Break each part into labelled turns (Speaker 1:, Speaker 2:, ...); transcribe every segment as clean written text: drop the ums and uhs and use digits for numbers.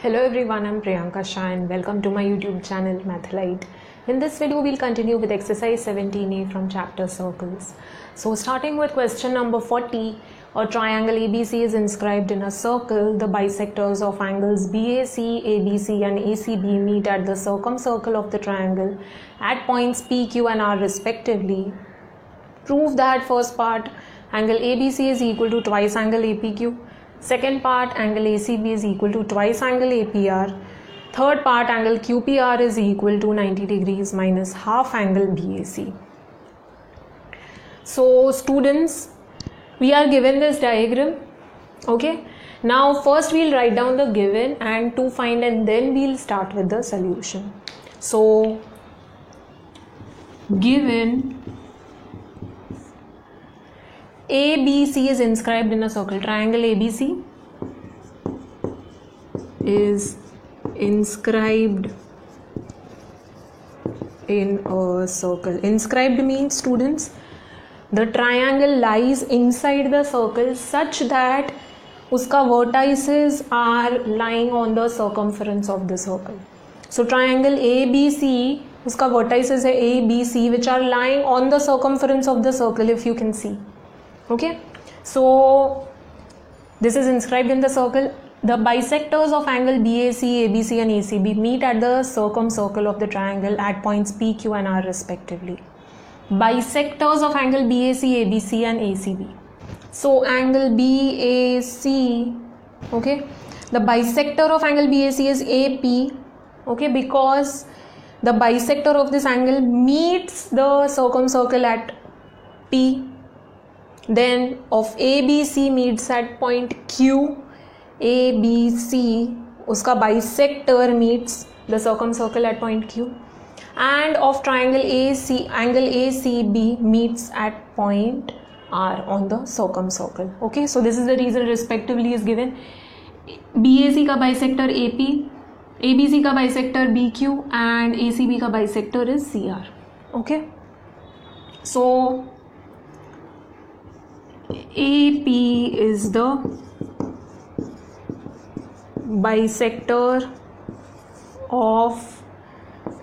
Speaker 1: Hello everyone, I'm Priyanka Shah and welcome to my YouTube channel Mathlite. In this video, we'll continue with exercise 17A from chapter circles. So starting with question number 40, a triangle ABC is inscribed in a circle. The bisectors of angles BAC, ABC and ACB meet at the circumcircle of the triangle at points P, Q and R respectively. Prove that first part, angle ABC is equal to twice angle APQ. Second part, angle ACB is equal to twice angle APR. Third part, angle QPR is equal to 90 degrees minus half angle BAC. So students, we are given this diagram. Okay. Now first we'll write down the given and to find, and then we'll start with the solution. So given ABC is inscribed in a circle. Triangle ABC is inscribed in a circle. Inscribed means, students, the triangle lies inside the circle such that uska vertices are lying on the circumference of the circle. So triangle ABC, uska vertices hai A, B, C, which are lying on the circumference of the circle, if you can see. Okay, so this is inscribed in the circle. The bisectors of angle BAC, ABC and ACB meet at the circumcircle of the triangle at points P, Q and R respectively. Bisectors of angle BAC, ABC and ACB. So angle BAC, okay, the bisector of angle BAC is AP, okay, because the bisector of this angle meets the circumcircle at P. Then of ABC meets at point Q. ABC, uska bisector meets the circumcircle at point Q. And of triangle AC, angle ACB meets at point R on the circumcircle. Okay, so this is the reason respectively is given. BAC ka bisector AP, ABC ka bisector BQ and ACB ka bisector is CR. Okay, so AP is the bisector of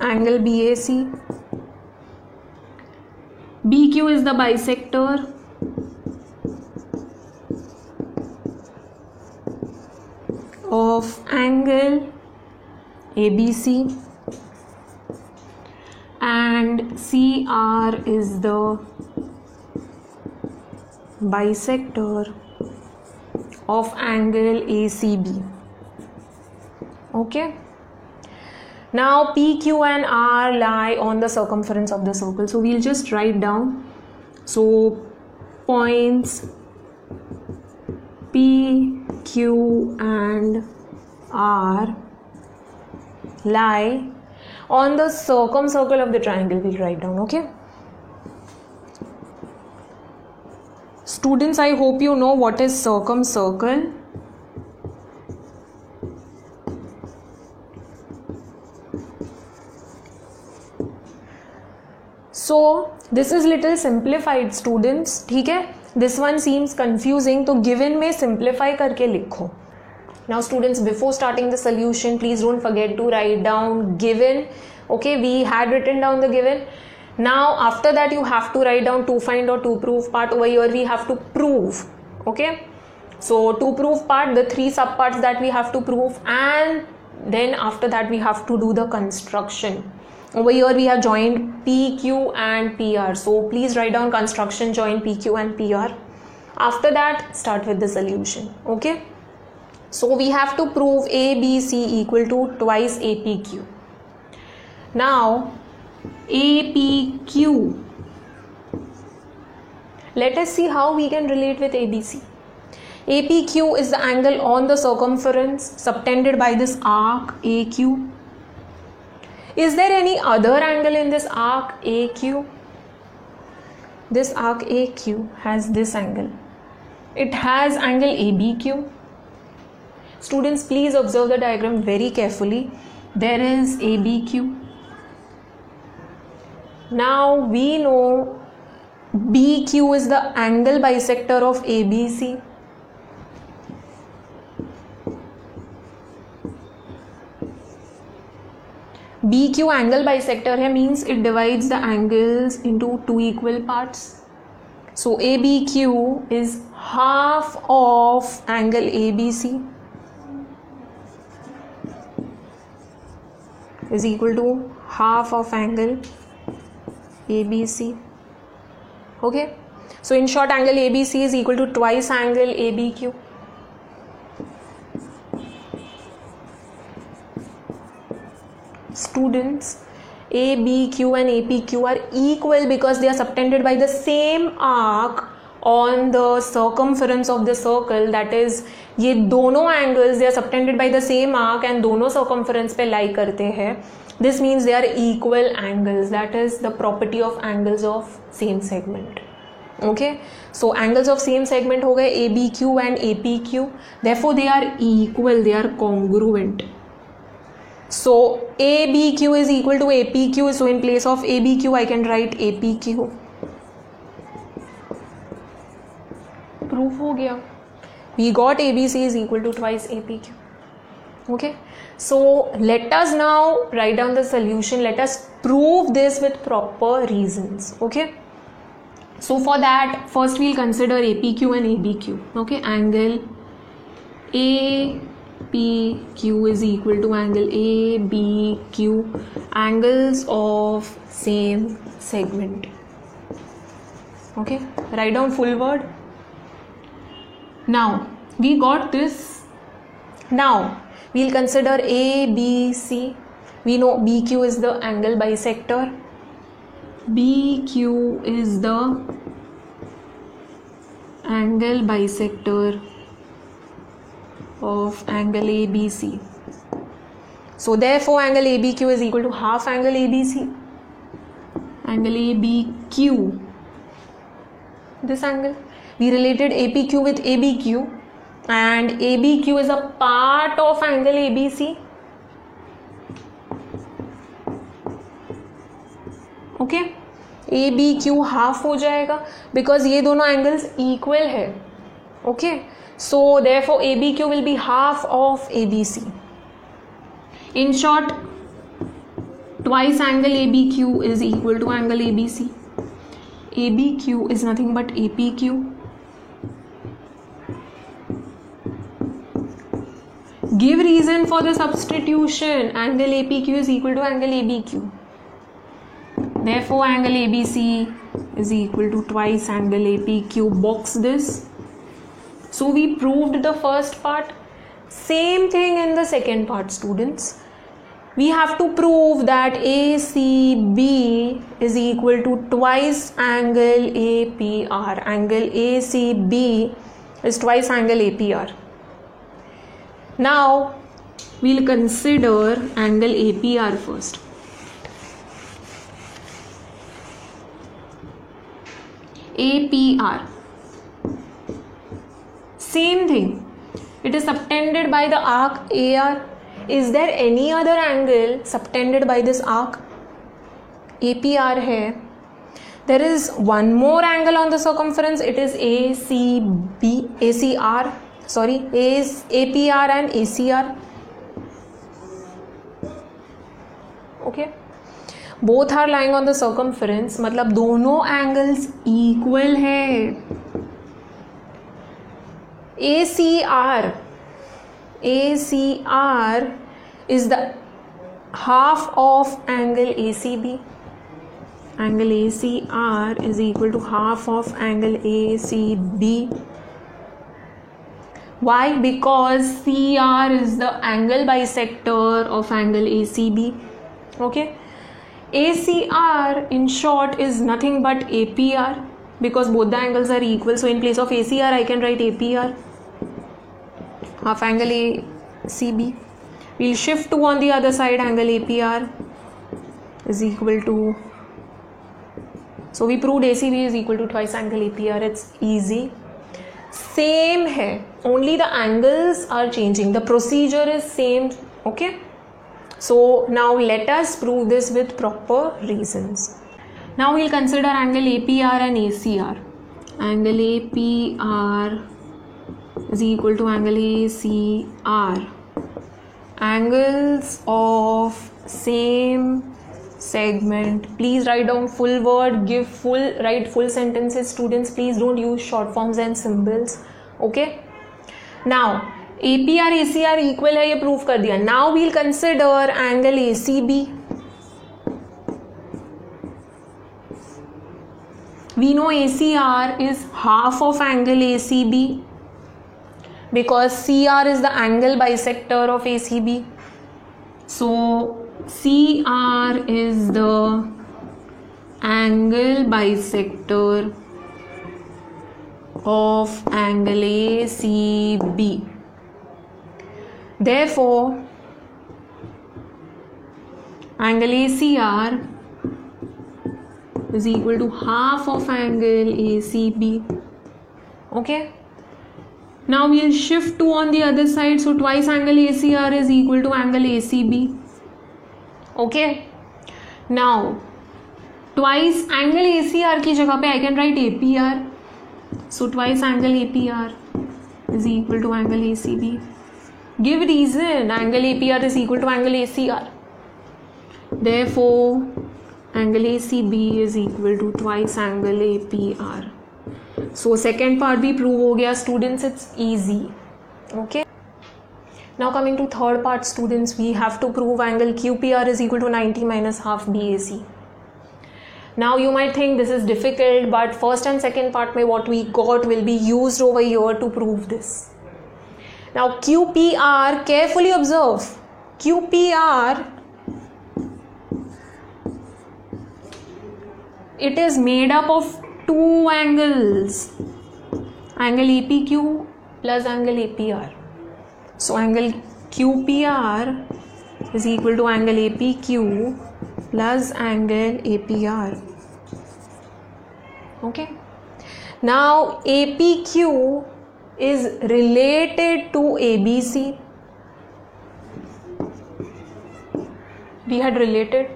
Speaker 1: angle BAC, BQ is the bisector of angle ABC and CR is the bisector of angle ACB. Okay, now P, Q and R lie on the circumference of the circle, so we'll just write down. So points P, Q and R lie on the circumcircle of the triangle. We'll write down. Okay, students, I hope you know what is circumcircle. So this is little simplified, students. ठीक है, this one seems confusing, तो given में simplify करके लिखो. Now students, before starting the solution, please don't forget to write down given. Okay, we had written down the given. Now after that you have to write down to find or to prove part. Over here we have to prove. Okay, so to prove part, the three subparts that we have to prove, and then after that we have to do the construction. Over here we have joined PQ and PR. So please write down construction, join PQ and PR. After that, start with the solution. Okay. So we have to prove ABC equal to twice APQ. Now APQ. Let us see how we can relate with ABC. APQ is the angle on the circumference subtended by this arc AQ. Is there any other angle in this arc AQ? This arc AQ has this angle. It has angle ABQ. Students, please observe the diagram very carefully. There is ABQ. Now we know BQ is the angle bisector of ABC. BQ angle bisector है, means it divides the angles into two equal parts. So ABQ is half of angle ABC is equal to half of angle ABC. Okay, so in short, angle ABC is equal to twice angle ABQ. Students, ABQ and APQ are equal because they are subtended by the same arc on the circumference of the circle. That is, ये दोनों angles they are subtended by the same arc and दोनों circumference पे lie करते हैं. This means they are equal angles. That is the property of angles of same segment. Okay, so angles of same segment हो गए ABQ and APQ. Therefore, they are equal. They are congruent. So ABQ is equal to APQ. So in place of ABQ I can write APQ. Proof हो गया. We got ABC is equal to twice APQ. Okay, so let us now write down the solution. Let us prove this with proper reasons. Okay, so for that first we'll consider APQ and ABQ. Okay, angle APQ is equal to angle ABQ, angles of same segment. Okay, write down full word. Now we got this. Now we'll consider ABC. We know BQ is the angle bisector. BQ is the angle bisector of angle ABC. So therefore angle ABQ is equal to half angle ABC. Angle ABQ, this angle, we related APQ with ABQ and ABQ is a part of angle ABC. Okay, ABQ half हो जाएगा because ये दोनों angles equal है. Okay, so therefore ABQ will be half of ABC. In short, twice angle ABQ is equal to angle ABC. ABQ is nothing but APQ. Give reason for the substitution. Angle APQ is equal to angle ABQ. Therefore angle ABC is equal to twice angle APQ. Box this. So we proved the first part. Same thing in the second part, students. We have to prove that ACB is equal to twice angle APR. Angle ACB is twice angle APR. Now we'll consider angle APR first. APR, same thing, it is subtended by the arc AR. Is there any other angle subtended by this arc? APR है. There is one more angle on the circumference. It is APR and ACR. Okay, both are lying on the circumference. मतलब दोनों angles equal है. ACR is the half of angle ACB. Angle ACR is equal to half of angle ACB. Why? Because CR is the angle bisector of angle ACB. Okay, ACR in short is nothing but APR because both the angles are equal. So in place of ACR I can write APR, half angle ACB. We'll shift to on the other side. Angle APR is equal to, so we proved ACB is equal to twice angle APR. It's easy. Same है, only the angles are changing. The procedure is same. Okay, so now let us prove this with proper reasons. Now we'll consider angle APR and ACR. Angle APR is equal to angle ACR. angles of same segment. Please write down full word, write full sentences. Students, please don't use short forms and symbols. Okay, now APR ACR equal है, ये prove कर दिया. Now we'll consider angle ACB. We know ACR is half of angle ACB because CR is the angle bisector of ACB. So CR is the angle bisector of angle ACB. Therefore, angle ACR is equal to half of angle ACB. Okay. Now we'll shift 2 on the other side. So twice angle ACR is equal to angle ACB. Okay. Now twice angle ACR की जगह पे I can write APR. So twice angle APR is equal to angle ACB. Give reason. Angle APR is equal to angle ACR. Therefore, angle ACB is equal to twice angle APR. So second part भी prove हो गया. Students, it's easy. Okay. Now coming to third part, students, we have to prove angle QPR is equal to 90 minus half BAC. Now you might think this is difficult, but first and second part में what we got will be used over here to prove this. Now QPR, carefully observe, QPR, it is made up of two angles, angle APQ plus angle APR. So angle QPR is equal to angle APQ plus angle APR. Okay. Now APQ is related to ABC. We had related.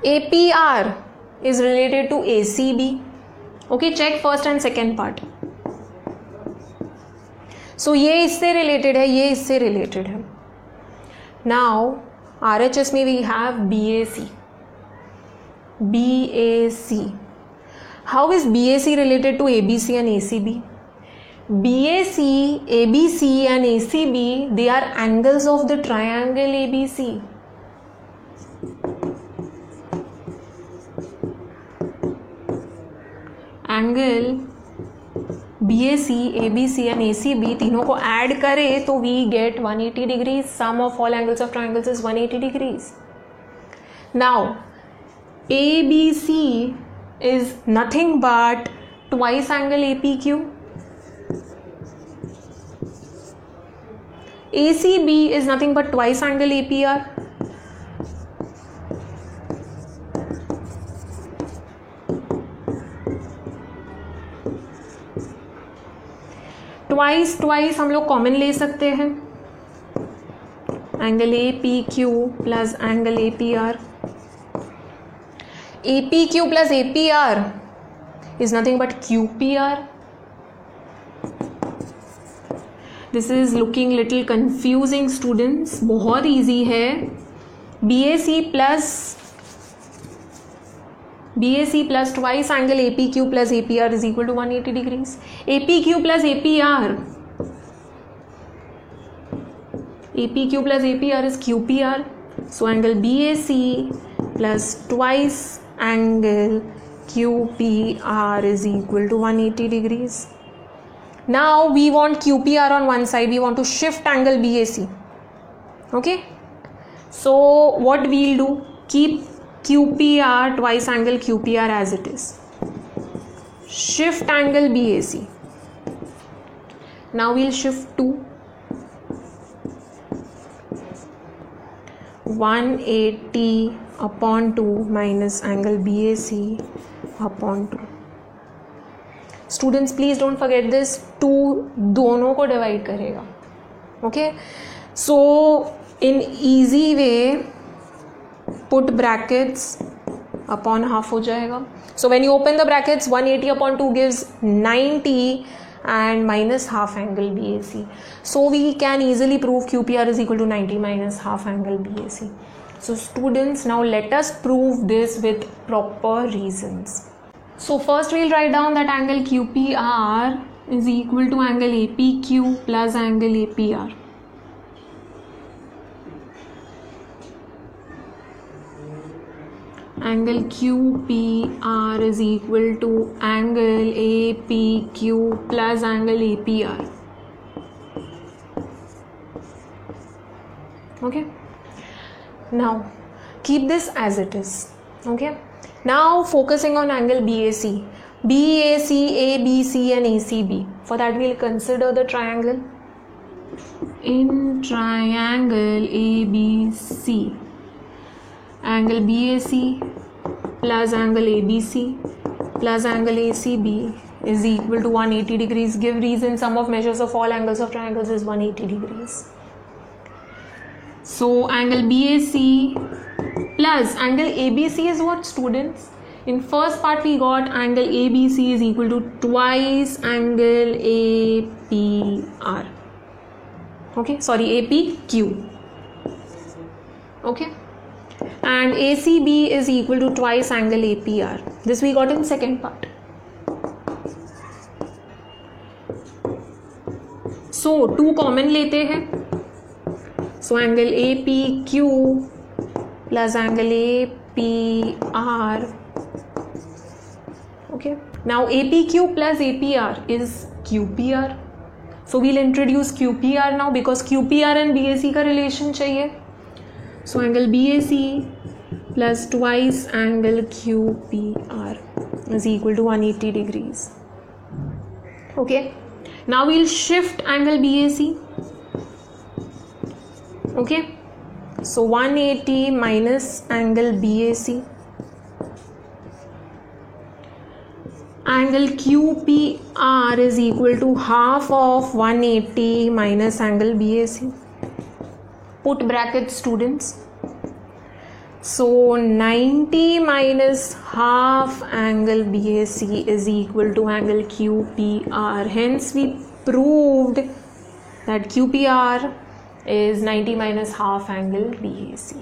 Speaker 1: APR is related to ACB. Okay, check first and second part. So ये इससे related है, ये इससे related है. Now RHS में we have BAC. BAC. How is BAC related to ABC and ACB? BAC, ABC and ACB, they are angles of the triangle ABC. Angle BAC, ABC and ACB तीनों को add करें तो we get 180 degrees. Sum of all angles of triangles is 180 degrees. Now ABC is nothing but twice angle APQ. ACB is nothing but twice angle APR. Twice हम लोग common ले सकते हैं. Angle APQ plus angle APR. APQ plus APR is nothing but QPR. This is looking little confusing, students. बहुत easy है. BAC plus twice angle APQ plus APR is equal to 180 degrees. APQ plus APR. APQ plus APR is QPR. So angle BAC plus twice angle QPR is equal to 180 degrees. Now we want QPR on one side. We want to shift angle BAC. Okay. So what we'll do? Keep QPR twice angle QPR as it is. Shift angle BAC. Now we'll shift to 180 upon 2 minus angle BAC upon 2. Students, please don't forget this. 2 दोनों को divide करेगा. Okay. So in easy way, put brackets upon half हो जाएगा. So when you open the brackets, 180 upon 2 gives 90 and minus half angle BAC. So we can easily prove QPR is equal to 90 minus half angle BAC. So students, now let us prove this with proper reasons. So first we'll write down that angle QPR is equal to angle APQ plus angle APR. Angle QPR is equal to angle APQ plus angle APR. Okay. Now keep this as it is. Okay. Now focusing on angle BAC. BAC, ABC and ACB. For that we'll consider the triangle. In triangle ABC, angle BAC plus angle ABC plus angle ACB is equal to 180 degrees. Give reason, sum of measures of all angles of triangles is 180 degrees. So angle BAC plus angle ABC is what, students? In first part we got angle ABC is equal to twice angle APR. Okay, sorry, APQ. Okay. And ACB is equal to twice angle APR. This we got in second part. So 2 common लेते हैं. So angle APQ plus angle APR. Okay. Now APQ plus APR is QPR. So we'll introduce QPR now because QPR and BAC का relation चाहिए. So angle BAC plus twice angle QPR is equal to 180 degrees. Okay. Now we'll shift angle BAC. Okay. So 180 minus angle BAC. Angle QPR is equal to half of 180 minus angle BAC. Put brackets, students. So 90 minus half angle BAC is equal to angle QPR. Hence we proved that QPR is 90 minus half angle BAC.